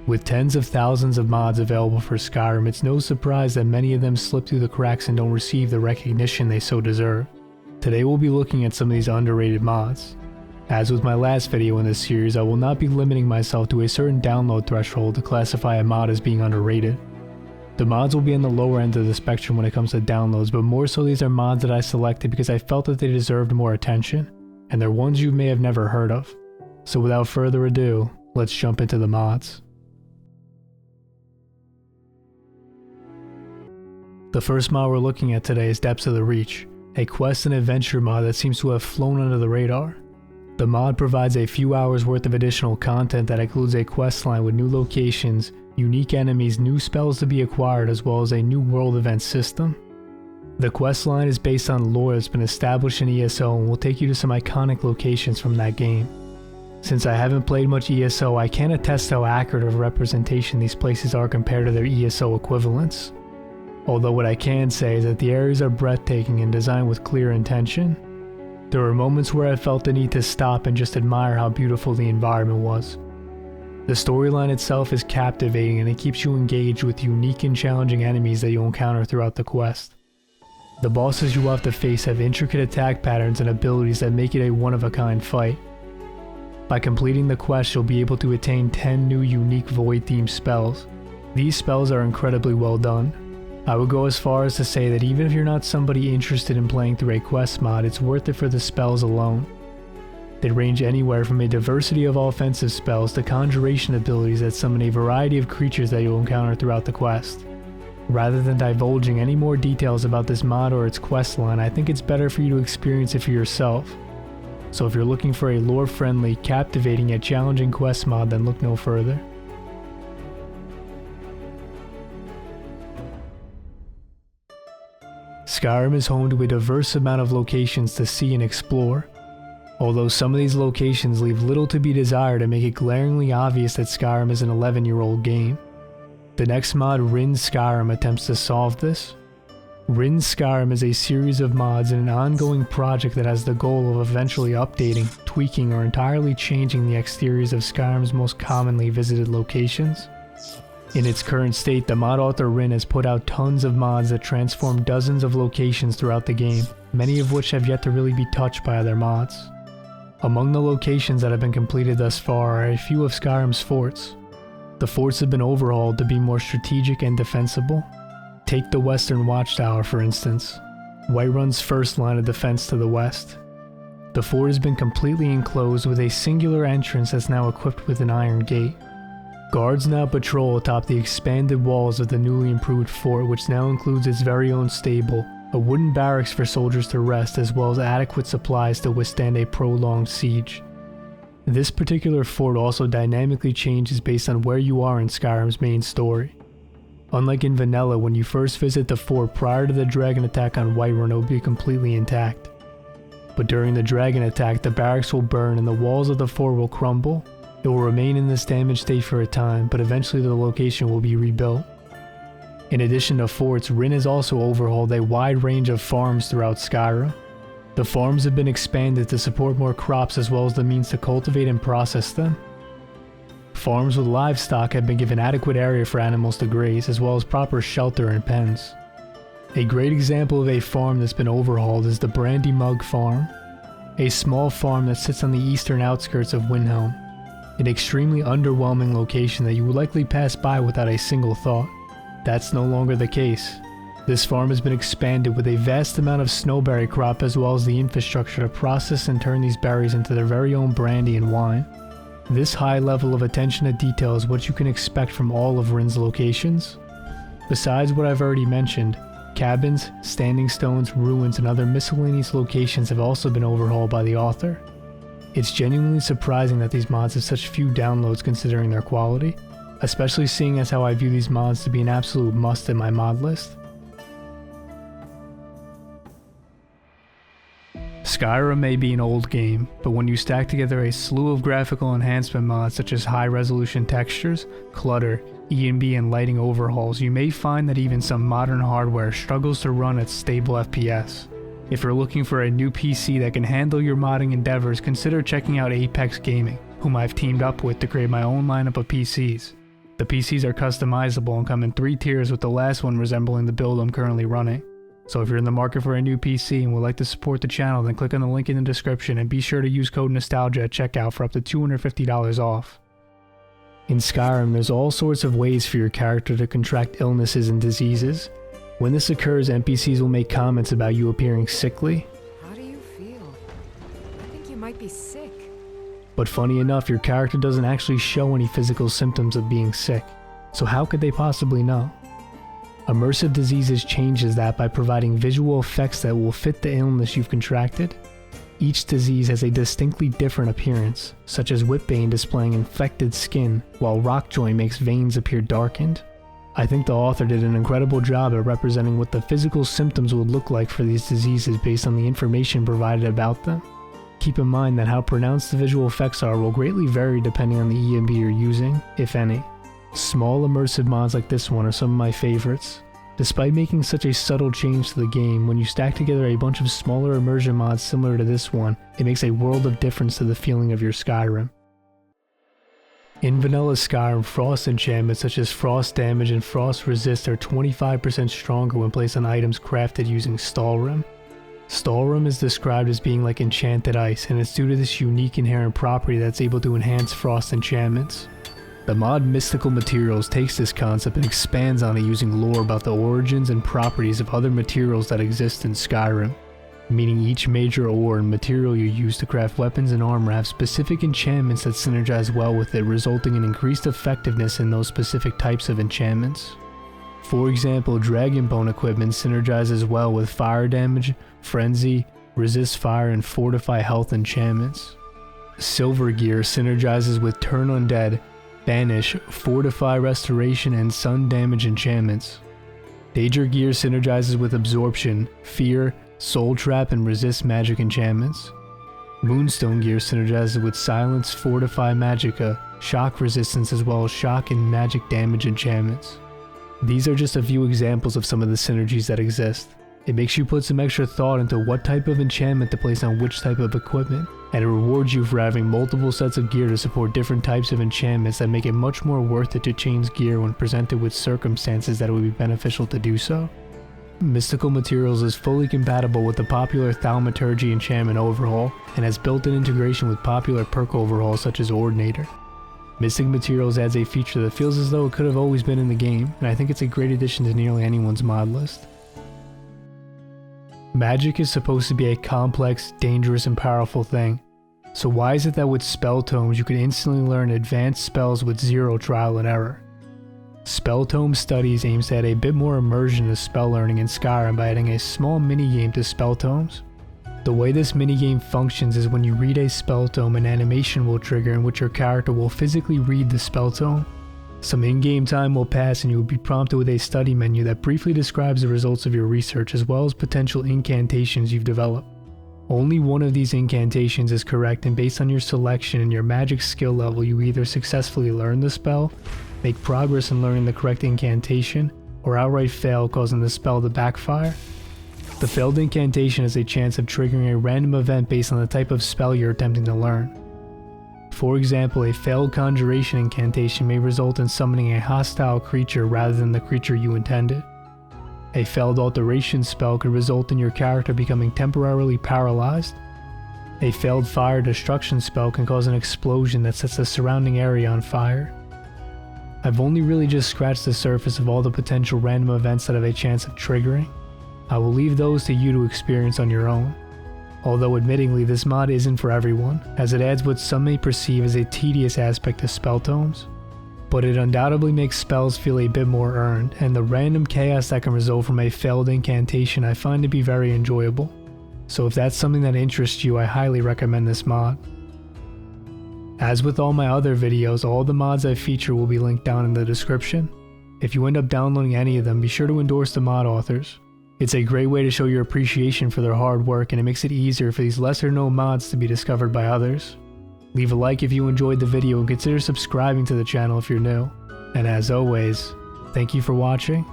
With tens of thousands of mods available for Skyrim, it's no surprise that many of them slip through the cracks and don't receive the recognition they so deserve. Today we'll be looking at some of these underrated mods. As with my last video in this series, I will not be limiting myself to a certain download threshold to classify a mod as being underrated. The mods will be on the lower end of the spectrum when it comes to downloads, but more so these are mods that I selected because I felt that they deserved more attention, and they're ones you may have never heard of. So without further ado, let's jump into the mods. The first mod we're looking at today is Depths of the Reach, a quest and adventure mod that seems to have flown under the radar. The mod provides a few hours worth of additional content that includes a questline with new locations, unique enemies, new spells to be acquired, as well as a new world event system. The questline is based on lore that's been established in ESO and will take you to some iconic locations from that game. Since I haven't played much ESO, I can't attest how accurate of a representation these places are compared to their ESO equivalents. Although what I can say is that the areas are breathtaking and designed with clear intention. There were moments where I felt the need to stop and just admire how beautiful the environment was. The storyline itself is captivating and it keeps you engaged with unique and challenging enemies that you'll encounter throughout the quest. The bosses you will have to face have intricate attack patterns and abilities that make it a one-of-a-kind fight. By completing the quest, you'll be able to attain 10 new unique void-themed spells. These spells are incredibly well done. I would go as far as to say that even if you're not somebody interested in playing through a quest mod, it's worth it for the spells alone. They range anywhere from a diversity of offensive spells to conjuration abilities that summon a variety of creatures that you'll encounter throughout the quest. Rather than divulging any more details about this mod or its quest line, I think it's better for you to experience it for yourself. So if you're looking for a lore-friendly, captivating yet challenging quest mod, then look no further. Skyrim is home to a diverse amount of locations to see and explore. Although some of these locations leave little to be desired and make it glaringly obvious that Skyrim is an 11-year-old game. The next mod, Rin Skyrim, attempts to solve this. Rin Skyrim is a series of mods in an ongoing project that has the goal of eventually updating, tweaking, or entirely changing the exteriors of Skyrim's most commonly visited locations. In its current state, the mod author Rin has put out tons of mods that transform dozens of locations throughout the game, many of which have yet to really be touched by other mods. Among the locations that have been completed thus far are a few of Skyrim's forts. The forts have been overhauled to be more strategic and defensible. Take the Western Watchtower for instance, Whiterun's first line of defense to the west. The fort has been completely enclosed with a singular entrance that's now equipped with an iron gate. Guards now patrol atop the expanded walls of the newly improved fort, which now includes its very own stable, a wooden barracks for soldiers to rest, as well as adequate supplies to withstand a prolonged siege. This particular fort also dynamically changes based on where you are in Skyrim's main story. Unlike in vanilla, when you first visit the fort prior to the dragon attack on Whiterun, it will be completely intact. But during the dragon attack, the barracks will burn and the walls of the fort will crumble. It will remain in this damaged state for a time, but eventually the location will be rebuilt. In addition to forts, Rin has also overhauled a wide range of farms throughout Skyrim. The farms have been expanded to support more crops as well as the means to cultivate and process them. Farms with livestock have been given adequate area for animals to graze, as well as proper shelter and pens. A great example of a farm that's been overhauled is the Brandy Mug Farm, a small farm that sits on the eastern outskirts of Windhelm. An extremely underwhelming location that you would likely pass by without a single thought. That's no longer the case. This farm has been expanded with a vast amount of snowberry crop as well as the infrastructure to process and turn these berries into their very own brandy and wine. This high level of attention to detail is what you can expect from all of Rin's locations. Besides what I've already mentioned, cabins, standing stones, ruins, and other miscellaneous locations have also been overhauled by the author. It's genuinely surprising that these mods have such few downloads considering their quality, especially seeing as how I view these mods to be an absolute must in my mod list. Skyrim may be an old game, but when you stack together a slew of graphical enhancement mods such as high resolution textures, clutter, E&B and lighting overhauls, you may find that even some modern hardware struggles to run at stable FPS. If you're looking for a new PC that can handle your modding endeavors, consider checking out Apex Gaming, whom I've teamed up with to create my own lineup of PCs. The PCs are customizable and come in 3 tiers, with the last one resembling the build I'm currently running. So if you're in the market for a new PC and would like to support the channel, then click on the link in the description and be sure to use code Nostalgia at checkout for up to $250 off. In Skyrim, there's all sorts of ways for your character to contract illnesses and diseases. When this occurs, NPCs will make comments about you appearing sickly. How do you feel? I think you might be sick. But funny enough, your character doesn't actually show any physical symptoms of being sick. So how could they possibly know? Immersive Diseases changes that by providing visual effects that will fit the illness you've contracted. Each disease has a distinctly different appearance, such as Whipbane displaying infected skin, while Rockjoy makes veins appear darkened. I think the author did an incredible job at representing what the physical symptoms would look like for these diseases based on the information provided about them. Keep in mind that how pronounced the visual effects are will greatly vary depending on the ENB you're using, if any. Small immersive mods like this one are some of my favorites. Despite making such a subtle change to the game, when you stack together a bunch of smaller immersion mods similar to this one, it makes a world of difference to the feeling of your Skyrim. In vanilla Skyrim, frost enchantments such as frost damage and frost resist are 25% stronger when placed on items crafted using Stalrim. Stalrim is described as being like enchanted ice, and it's due to this unique inherent property that's able to enhance frost enchantments. The mod Mystical Materials takes this concept and expands on it using lore about the origins and properties of other materials that exist in Skyrim, meaning each major ore and material you use to craft weapons and armor have specific enchantments that synergize well with it, resulting in increased effectiveness in those specific types of enchantments. For example, Dragonbone equipment synergizes well with fire damage, frenzy, resist fire, and fortify health enchantments. Silver gear synergizes with turn undead, banish, fortify restoration, and sun damage enchantments. Daedra gear synergizes with absorption, fear, soul trap, and resist magic enchantments. Moonstone gear synergizes with silence, fortify magicka, shock resistance, as well as shock and magic damage enchantments. These are just a few examples of some of the synergies that exist. It makes you put some extra thought into what type of enchantment to place on which type of equipment, and it rewards you for having multiple sets of gear to support different types of enchantments that make it much more worth it to change gear when presented with circumstances that it would be beneficial to do so. Mystical Materials is fully compatible with the popular Thaumaturgy enchantment overhaul, and has built-in integration with popular perk overhauls such as Ordinator. Mystic Materials adds a feature that feels as though it could have always been in the game, and I think it's a great addition to nearly anyone's mod list. Magic is supposed to be a complex, dangerous, and powerful thing. So why is it that with Spelltomes you can instantly learn advanced spells with zero trial and error? Spelltome Studies aims to add a bit more immersion to spell learning in Skyrim by adding a small minigame to Spelltomes. The way this minigame functions is when you read a Spelltome, an animation will trigger in which your character will physically read the Spelltome. Some in-game time will pass and you will be prompted with a study menu that briefly describes the results of your research as well as potential incantations you've developed. Only one of these incantations is correct, and based on your selection and your magic skill level, you either successfully learn the spell, make progress in learning the correct incantation, or outright fail, causing the spell to backfire. The failed incantation has a chance of triggering a random event based on the type of spell you're attempting to learn. For example, a failed conjuration incantation may result in summoning a hostile creature rather than the creature you intended. A failed alteration spell could result in your character becoming temporarily paralyzed. A failed fire destruction spell can cause an explosion that sets the surrounding area on fire. I've only really just scratched the surface of all the potential random events that have a chance of triggering. I will leave those to you to experience on your own. Although admittingly this mod isn't for everyone, as it adds what some may perceive as a tedious aspect to Spelltomes. But it undoubtedly makes spells feel a bit more earned, and the random chaos that can result from a failed incantation I find to be very enjoyable. So if that's something that interests you, I highly recommend this mod. As with all my other videos, all the mods I feature will be linked down in the description. If you end up downloading any of them, be sure to endorse the mod authors. It's a great way to show your appreciation for their hard work, and it makes it easier for these lesser known mods to be discovered by others. Leave a like if you enjoyed the video and consider subscribing to the channel if you're new. And as always, thank you for watching,